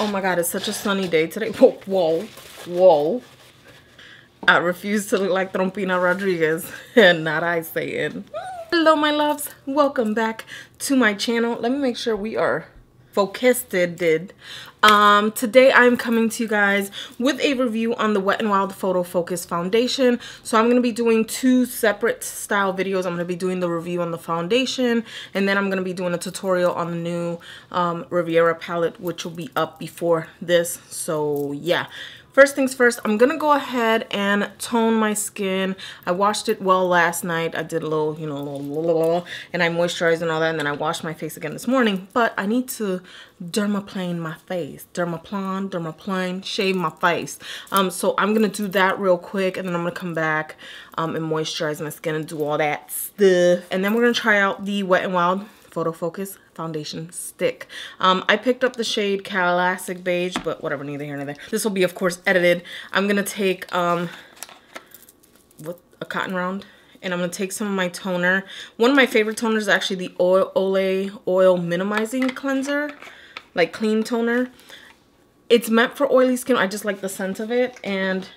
Oh my god, it's such a sunny day today. Whoa, whoa, whoa. I refuse to look like Trompina Rodriguez, and not I saying. Hello, my loves. Welcome back to my channel. Let me make sure we are focused. Today I'm coming to you guys with a review on the Wet n Wild Photofocus foundation. So I'm going to be doing two separate style videos. I'm going to be doing the review on the foundation, and then I'm going to be doing a tutorial on the new Riviera palette, which will be up before this. So yeah. First things first, I'm going to go ahead and tone my skin. I washed it well last night. I did a little, and I moisturized and all that, and then I washed my face again this morning. But I need to dermaplane my face. Dermaplane, shave my face. So I'm going to do that real quick, and then I'm going to come back and moisturize my skin and do all that stuff. And then we're going to try out the Wet n Wild Photofocus foundation stick. I picked up the shade Classic Beige, but whatever, neither here nor there. This will be, of course, edited. I'm gonna take a cotton round, and I'm gonna take some of my toner. One of my favorite toners is actually the Olay Oil Minimizing Cleanser, like clean toner. It's meant for oily skin. I just like the scent of it, and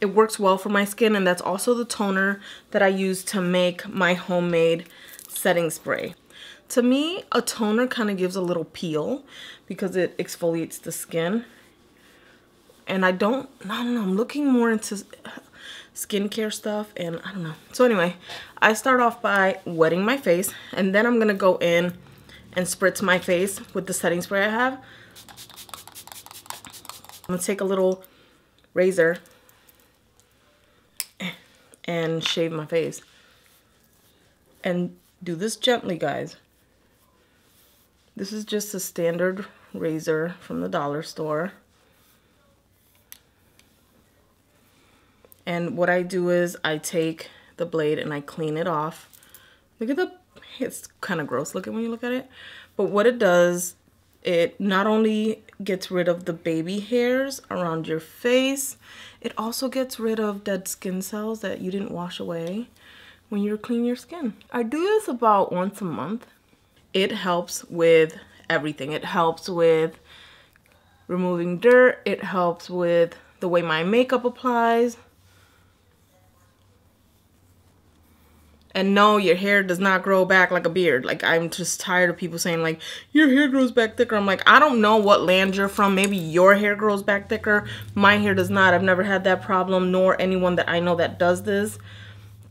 it works well for my skin. And that's also the toner that I use to make my homemade setting spray. To me, a toner kind of gives a little peel because it exfoliates the skin. And I don't know, I'm looking more into skincare stuff, and I don't know. So anyway, I start off by wetting my face, and then I'm going to go in and spritz my face with the setting spray I have. I'm going to take a little razor and shave my face. And do this gently, guys. This is just a standard razor from the dollar store. And what I do is I take the blade and I clean it off. Look at it's kind of gross looking when you look at it. But what it does, it not only gets rid of the baby hairs around your face, it also gets rid of dead skin cells that you didn't wash away when you're cleaning your skin. I do this about once a month. It helps with everything. It helps with removing dirt. It helps with the way my makeup applies. And no, your hair does not grow back like a beard. Like, I'm just tired of people saying, like, your hair grows back thicker. I'm like, I don't know what land you're from. Maybe your hair grows back thicker. My hair does not. I've never had that problem, nor anyone that I know that does this.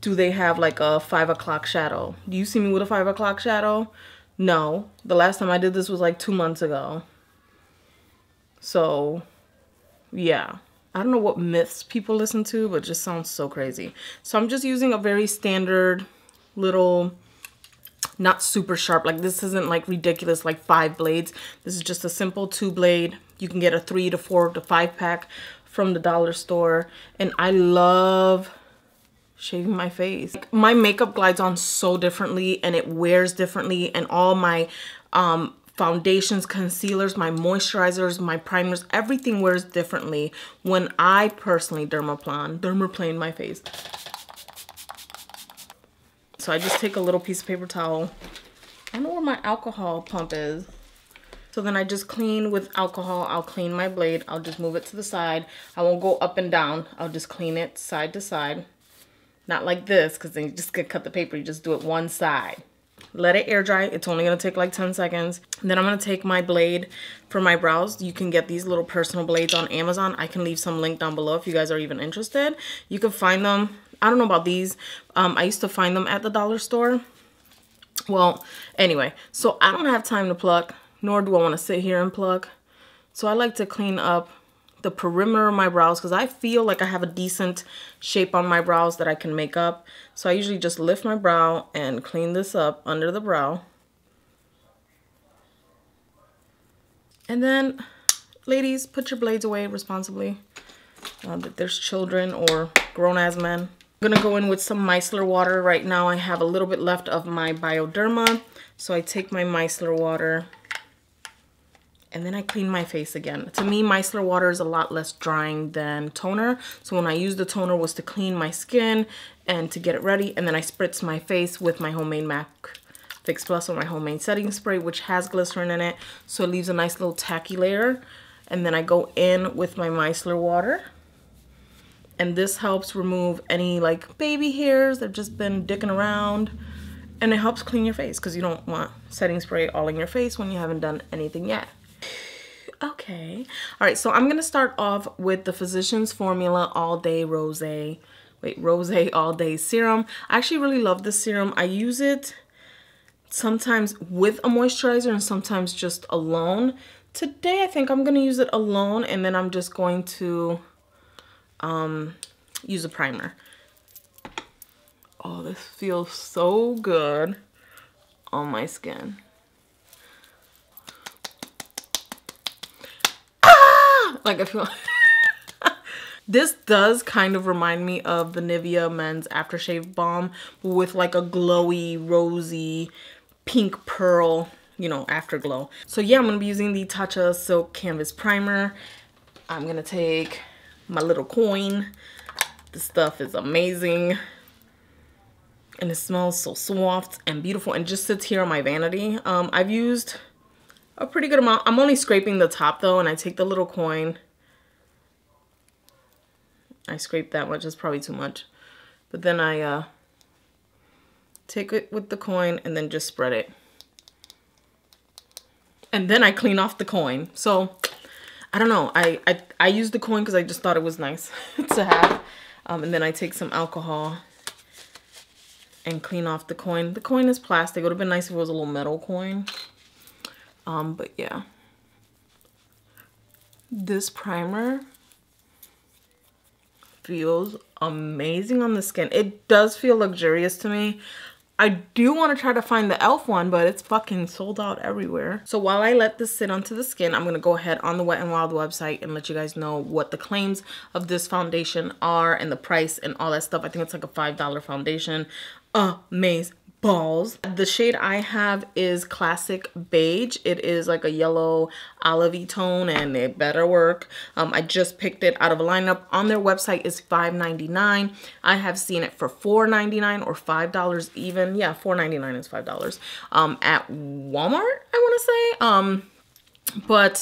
Do they have like a 5 o'clock shadow? Do you see me with a 5 o'clock shadow? No. The last time I did this was like 2 months ago. So, yeah. I don't know what myths people listen to, but it just sounds so crazy. So I'm just using a very standard little, not super sharp. Like, this isn't like ridiculous, like 5 blades. This is just a simple 2 blade. You can get a 3 to 4 to 5 pack from the dollar store. And I love shaving my face. My makeup glides on so differently, and it wears differently, and all my foundations, concealers, my moisturizers, my primers, everything wears differently when I personally dermaplane my face. So I just take a little piece of paper towel. I don't know where my alcohol pump is. So then I just clean with alcohol. I'll clean my blade. I'll just move it to the side. I won't go up and down. I'll just clean it side to side. Not like this, because then you just gonna cut the paper. You just do it one side. Let it air dry. It's only gonna take like 10 seconds. And then I'm gonna take my blade for my brows. You can get these little personal blades on Amazon. I can leave some link down below if you guys are even interested. You can find them. I don't know about these. I used to find them at the dollar store. Well, anyway, so I don't have time to pluck, nor do I want to sit here and pluck. So I like to clean up the perimeter of my brows, because I feel like I have a decent shape on my brows that I can make up. So I usually just lift my brow and clean this up under the brow. And then, ladies, put your blades away responsibly. If there's children or grown-ass men. I'm gonna go in with some micellar water. Right now I have a little bit left of my Bioderma. So I take my micellar water, and then I clean my face again. To me, micellar water is a lot less drying than toner. So when I use the toner was to clean my skin and to get it ready. And then I spritz my face with my homemade MAC Fix Plus or my homemade setting spray, which has glycerin in it. So it leaves a nice little tacky layer. And then I go in with my micellar water. And this helps remove any like baby hairs that have just been dicking around. And it helps clean your face because you don't want setting spray all in your face when you haven't done anything yet. Okay. All right, so I'm going to start off with the Physicians Formula All Day Rose All Day Serum. I actually really love this serum. I use it sometimes with a moisturizer and sometimes just alone. Today, I think I'm going to use it alone, and then I'm just going to use a primer. Oh, this feels so good on my skin. Ah! Like I feel... This does kind of remind me of the Nivea Men's Aftershave Balm with like a glowy, rosy, pink pearl, you know, afterglow. So yeah, I'm going to be using the Tatcha Silk Canvas Primer. I'm going to take my little coin. This stuff is amazing. And it smells so soft and beautiful and just sits here on my vanity. I've used a pretty good amount. I'm only scraping the top though, and I take the little coin. I scrape that much, it's probably too much. But then I take it with the coin and then just spread it. And then I clean off the coin. So, I don't know. I used the coin because I just thought it was nice to have. And then I take some alcohol and clean off the coin. The coin is plastic. It would have been nice if it was a little metal coin. But yeah. This primer feels amazing on the skin. It does feel luxurious to me. I do want to try to find the e.l.f. one, but it's fucking sold out everywhere. So while I let this sit onto the skin, I'm going to go ahead on the Wet n Wild website and let you guys know what the claims of this foundation are and the price and all that stuff. I think it's like a $5 foundation. Amaze balls. The shade I have is Classic Beige. It is like a yellow olivey tone and it better work. I just picked it out of a lineup. On their website is $5.99. I have seen it for $4.99 or $5 even. Yeah, $4.99 is $5. At Walmart, I want to say. But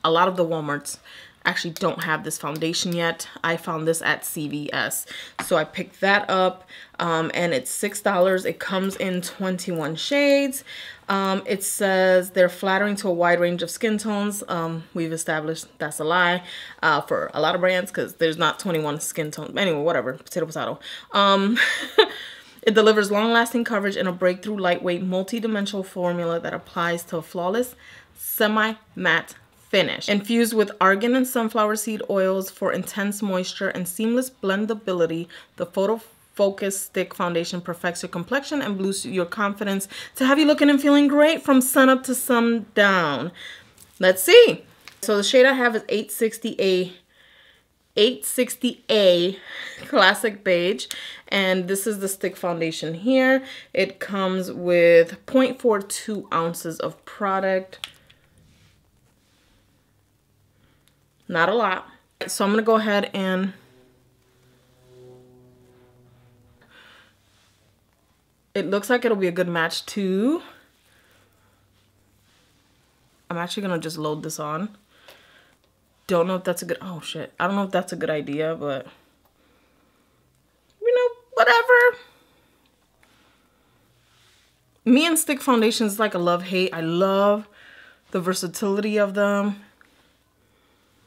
a lot of the Walmarts actually don't have this foundation yet. I found this at CVS. So I picked that up and it's $6. It comes in 21 shades. It says they're flattering to a wide range of skin tones. We've established that's a lie for a lot of brands because there's not 21 skin tones. Anyway, whatever, potato, potato. It delivers long-lasting coverage in a breakthrough, lightweight, multi-dimensional formula that applies to a flawless, semi-matte finish. Infused with argan and sunflower seed oils for intense moisture and seamless blendability, the Photofocus Stick Foundation perfects your complexion and boosts your confidence to have you looking and feeling great from sun up to sundown. Let's see. So the shade I have is 860A Classic Beige, and this is the stick foundation here. It comes with 0.42 ounces of product. Not a lot. So I'm going to go ahead and it looks like it'll be a good match too. I'm actually going to just load this on. Don't know if that's a good, oh shit. I don't know if that's a good idea, but you know, whatever. Me and stick foundations is like a love-hate. I love the versatility of them.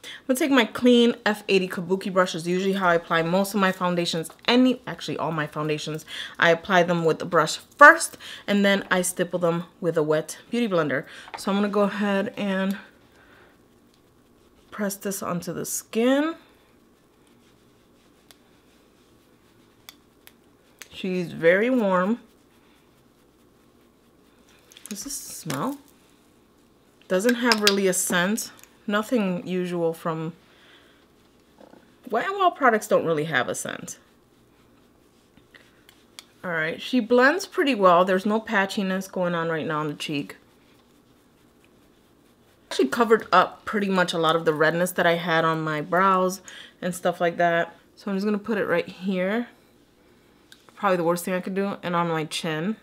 I'm gonna take my clean F80 Kabuki brush. Is usually how I apply most of my foundations. Actually all my foundations. I apply them with the brush first, and then I stipple them with a wet beauty blender. So I'm gonna go ahead and press this onto the skin. She's very warm. Does this smell? Doesn't have really a scent. Nothing usual from Wet n Wild products don't really have a scent. Alright, she blends pretty well. There's no patchiness going on right now on the cheek. She covered up pretty much a lot of the redness that I had on my brows and stuff like that. So I'm just going to put it right here. Probably the worst thing I could do. And on my chin.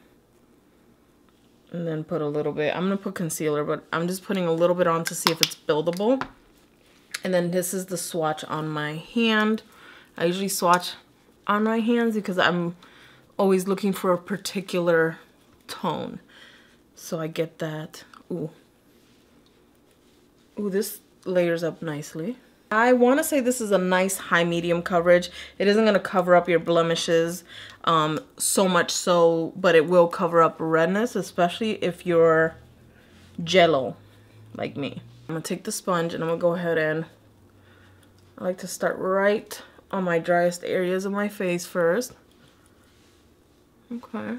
And then put a little bit. I'm going to put concealer, but I'm just putting a little bit on to see if it's buildable. And then this is the swatch on my hand. I usually swatch on my hands because I'm always looking for a particular tone. So I get that. Ooh. Ooh, this layers up nicely. I want to say this is a nice high medium coverage. It isn't going to cover up your blemishes so much so, but it will cover up redness, especially if you're jello like me. I'm going to take the sponge and I'm going to go ahead and I like to start right on my driest areas of my face first. Okay.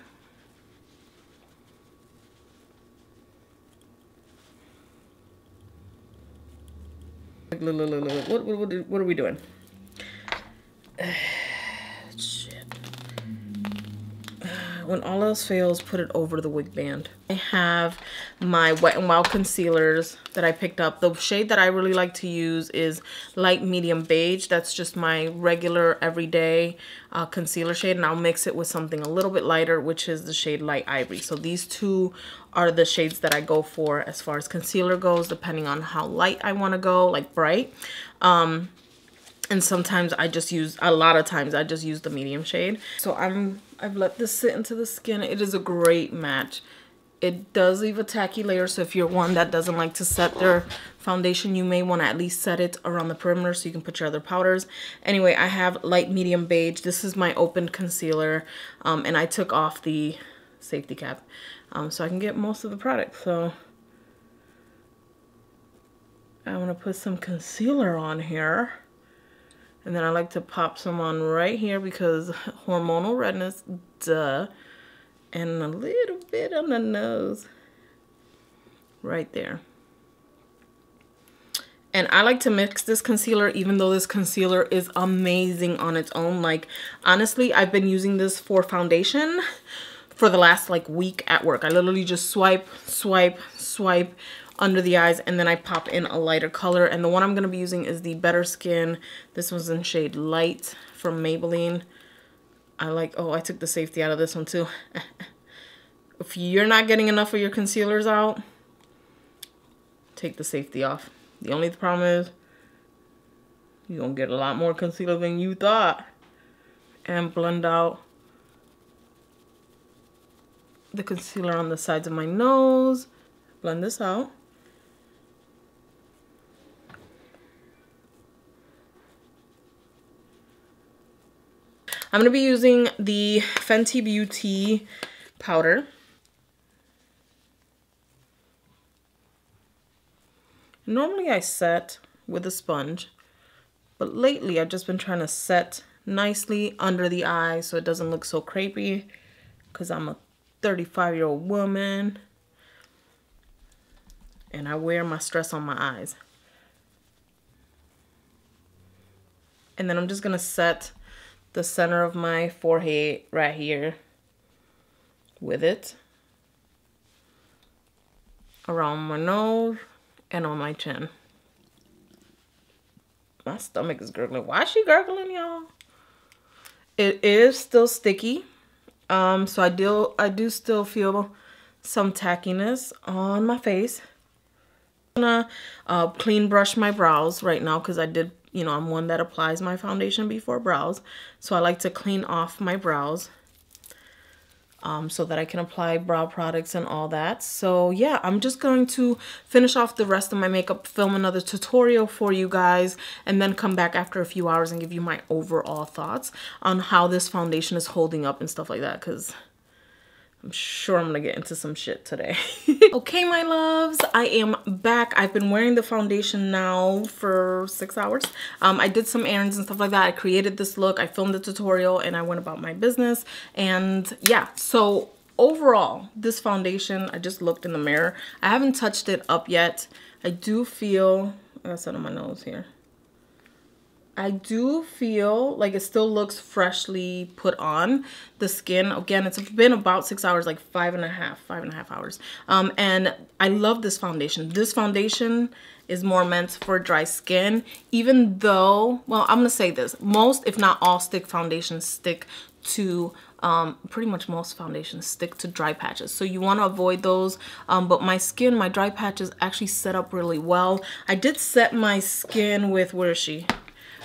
Look. What are we doing? Shit. When all else fails, put it over the wig band. I have my Wet n Wild concealers that I picked up. The shade that I really like to use is light medium beige. That's just my regular everyday concealer shade, and I'll mix it with something a little bit lighter, which is the shade Light Ivory. So these two are the shades that I go for as far as concealer goes, depending on how light I want to go, like bright. And sometimes I just use, a lot of times I just use the medium shade. So I've let this sit into the skin. It is a great match. It does leave a tacky layer, so if you're one that doesn't like to set their foundation, you may want to at least set it around the perimeter so you can put your other powders. Anyway, I have light medium beige. This is my opened concealer, and I took off the safety cap so I can get most of the product. So I'm going to put some concealer on here. And then I like to pop some on right here because hormonal redness, duh. And a little bit on the nose. Right there. And I like to mix this concealer even though this concealer is amazing on its own. Like, honestly, I've been using this for foundation for the last like week at work. I literally just swipe, swipe, swipe under the eyes, and then I pop in a lighter color. And the one I'm going to be using is the Better Skin. This one's in shade Light from Maybelline. I like, oh, I took the safety out of this one too. If you're not getting enough of your concealers out, take the safety off. The only problem is you're going to get a lot more concealer than you thought. And blend out the concealer on the sides of my nose. Blend this out. I'm going to be using the Fenty Beauty powder. Normally I set with a sponge, but lately I've just been trying to set nicely under the eye so it doesn't look so crepey because I'm a 35-year-old woman and I wear my stress on my eyes. And then I'm just going to set the center of my forehead right here with it, around my nose and on my chin. My stomach is gurgling. Why is she gurgling, y'all? It is still sticky, so I do still feel some tackiness on my face. I'm gonna clean brush my brows right now because I did, you know, I'm one that applies my foundation before brows. So I like to clean off my brows so that I can apply brow products and all that. So yeah, I'm just going to finish off the rest of my makeup, film another tutorial for you guys, and then come back after a few hours and give you my overall thoughts on how this foundation is holding up and stuff like that, because I'm sure I'm gonna get into some shit today. Okay, my loves, I am back. I've been wearing the foundation now for 6 hours. I did some errands and stuff like that. I created this look, I filmed the tutorial, and I went about my business. And yeah, so overall, this foundation, I just looked in the mirror. I haven't touched it up yet. I do feel, I got some on my nose here. I do feel like it still looks freshly put on the skin. Again, it's been about 6 hours, like 5.5 hours. And I love this foundation. This foundation is more meant for dry skin, even though, well, I'm gonna say this, most, if not all, stick foundations stick to pretty much most foundations stick to dry patches, so you want to avoid those. But my skin, my dry patches actually set up really well. I did set my skin with, where is she?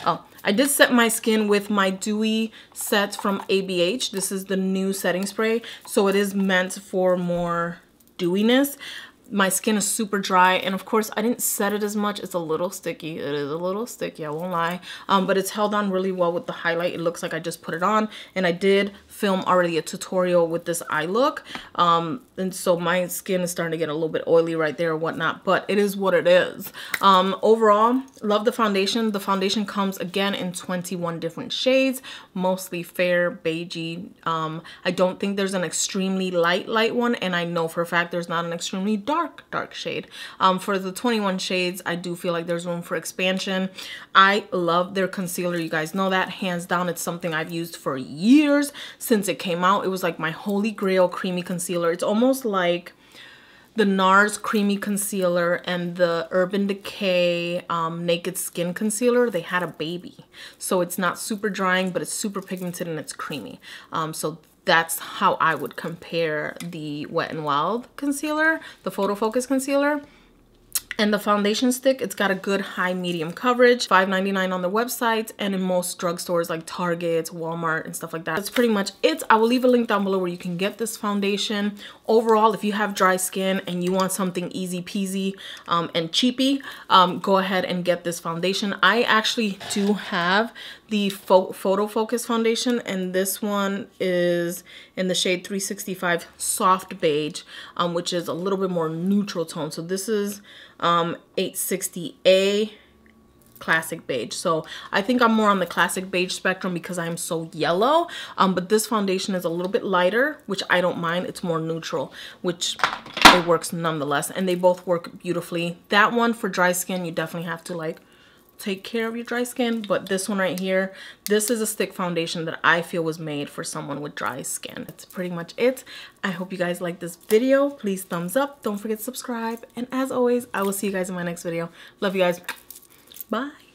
Oh, I did set my skin with my dewy set from Ebates. This is the new setting spray, so it is meant for more dewiness. My skin is super dry, and of course I didn't set it as much. It's a little sticky. It is a little sticky, I won't lie. But it's held on really well with the highlight. It looks like I just put it on, and I did film already a tutorial with this eye look. And so my skin is starting to get a little bit oily right there or whatnot, but it is what it is. Overall, love the foundation. The foundation comes again in 21 different shades, mostly fair, beigey. I don't think there's an extremely light one, and I know for a fact there's not an extremely dark shade. For the 21 shades, I do feel like there's room for expansion. I love their concealer. You guys know that, hands down. It's something I've used for years since it came out. It was like my holy grail creamy concealer. It's almost like the NARS creamy concealer and the Urban Decay Naked Skin concealer. They had a baby, so it's not super drying, but it's super pigmented and it's creamy. So that's how I would compare the Wet n Wild concealer, the Photofocus concealer. And the foundation stick, it's got a good high medium coverage, $5.99 on the website, and in most drugstores like Target, Walmart, and stuff like that. That's pretty much it. I will leave a link down below where you can get this foundation. Overall, if you have dry skin and you want something easy peasy and cheapy, go ahead and get this foundation. I actually do have the Photofocus foundation, and this one is in the shade 365 Soft Beige, which is a little bit more neutral tone. So this is 860A Classic Beige. So I think I'm more on the Classic Beige spectrum because I'm so yellow. But this foundation is a little bit lighter, which I don't mind. It's more neutral, which it works nonetheless. And they both work beautifully. That one for dry skin, you definitely have to like take care of your dry skin, but this one right here, this is a stick foundation that I feel was made for someone with dry skin. That's pretty much it. I hope you guys like this video. Please thumbs up, don't forget to subscribe, and as always, I will see you guys in my next video. Love you guys. Bye.